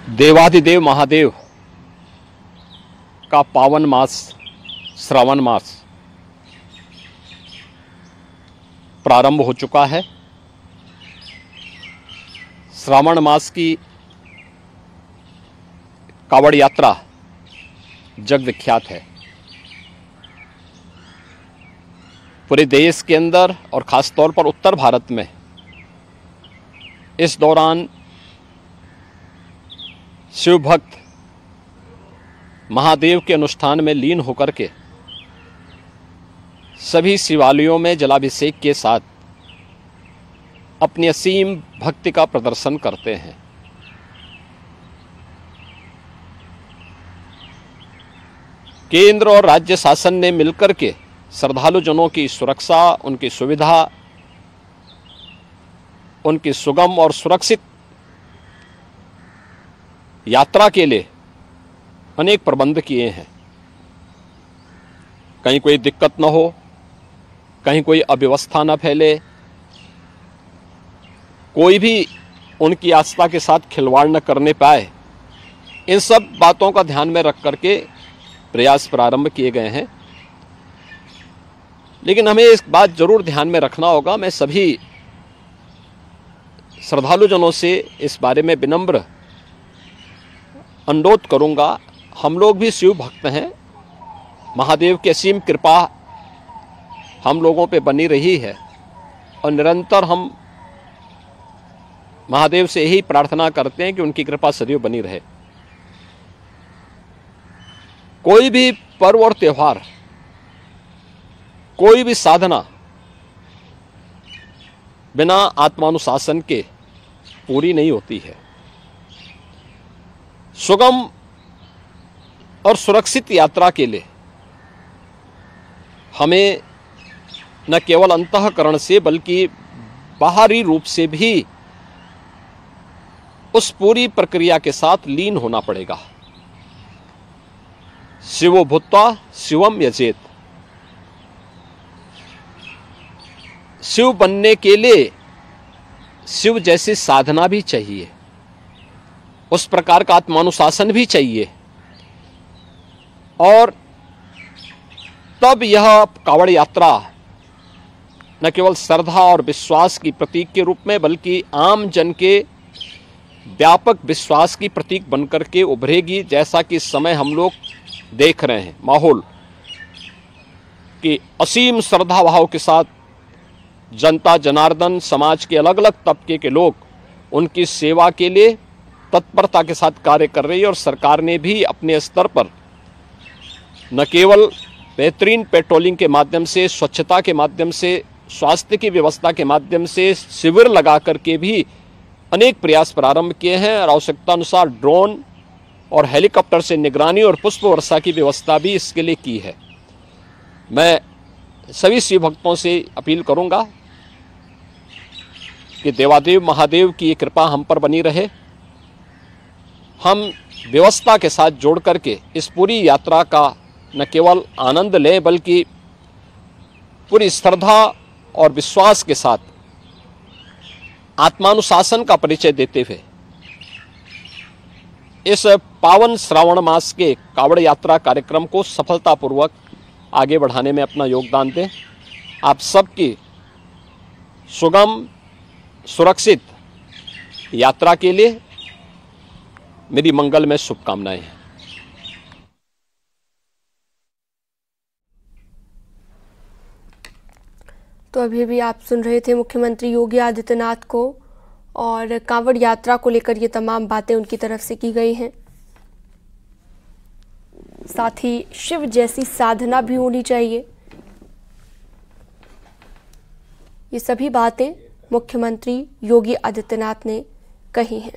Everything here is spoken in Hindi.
देवाधिदेव महादेव का पावन मास श्रावण मास प्रारंभ हो चुका है। श्रावण मास की कावड़ यात्रा जग विख्यात है। पूरे देश के अंदर और ख़ास तौर पर उत्तर भारत में इस दौरान शिव भक्त महादेव के अनुष्ठान में लीन होकर के सभी शिवालयों में जलाभिषेक के साथ अपनी असीम भक्ति का प्रदर्शन करते हैं। केंद्र और राज्य शासन ने मिलकर के श्रद्धालु जनों की सुरक्षा, उनकी सुविधा, उनकी सुगम और सुरक्षित यात्रा के लिए अनेक प्रबंध किए हैं। कहीं कोई दिक्कत न हो, कहीं कोई अव्यवस्था न फैले, कोई भी उनकी आस्था के साथ खिलवाड़ न करने पाए, इन सब बातों का ध्यान में रख करके प्रयास प्रारंभ किए गए हैं। लेकिन हमें इस बात जरूर ध्यान में रखना होगा, मैं सभी श्रद्धालु जनों से इस बारे में विनम्र अनुरोध करूंगा। हम लोग भी शिव भक्त हैं, महादेव की असीम कृपा हम लोगों पे बनी रही है और निरंतर हम महादेव से यही प्रार्थना करते हैं कि उनकी कृपा सदैव बनी रहे। कोई भी पर्व और त्योहार, कोई भी साधना बिना आत्मानुशासन के पूरी नहीं होती है। सुगम और सुरक्षित यात्रा के लिए हमें न केवल अंतःकरण से बल्कि बाहरी रूप से भी उस पूरी प्रक्रिया के साथ लीन होना पड़ेगा। शिवो भूत्वा शिवम यजेत। शिव बनने के लिए शिव जैसी साधना भी चाहिए, उस प्रकार का आत्मानुशासन भी चाहिए, और तब यह कावड़ यात्रा न केवल श्रद्धा और विश्वास की प्रतीक के रूप में बल्कि आम जन के व्यापक विश्वास की प्रतीक बनकर के उभरेगी। जैसा कि इस समय हम लोग देख रहे हैं माहौल कि असीम श्रद्धा भाव के साथ जनता जनार्दन समाज के अलग अलग तबके के लोग उनकी सेवा के लिए तत्परता के साथ कार्य कर रही है। और सरकार ने भी अपने स्तर पर न केवल बेहतरीन पेट्रोलिंग के माध्यम से, स्वच्छता के माध्यम से, स्वास्थ्य की व्यवस्था के माध्यम से शिविर लगा करके भी अनेक प्रयास प्रारंभ किए हैं और आवश्यकता अनुसार ड्रोन और हेलीकॉप्टर से निगरानी और पुष्प वर्षा की व्यवस्था भी इसके लिए की है। मैं सभी शिव भक्तों से अपील करूंगा कि देवादेव महादेव की ये कृपा हम पर बनी रहे। हम व्यवस्था के साथ जोड़ करके इस पूरी यात्रा का न केवल आनंद लें बल्कि पूरी श्रद्धा और विश्वास के साथ आत्मानुशासन का परिचय देते हुए इस पावन श्रावण मास के कावड़ यात्रा कार्यक्रम को सफलतापूर्वक आगे बढ़ाने में अपना योगदान दें। आप सबकी सुगम सुरक्षित यात्रा के लिए मेरी मंगलमय शुभकामनाएं हैं। तो अभी भी आप सुन रहे थे मुख्यमंत्री योगी आदित्यनाथ को, और कांवड़ यात्रा को लेकर ये तमाम बातें उनकी तरफ से की गई हैं। साथ ही शिव जैसी साधना भी होनी चाहिए, ये सभी बातें मुख्यमंत्री योगी आदित्यनाथ ने कही हैं।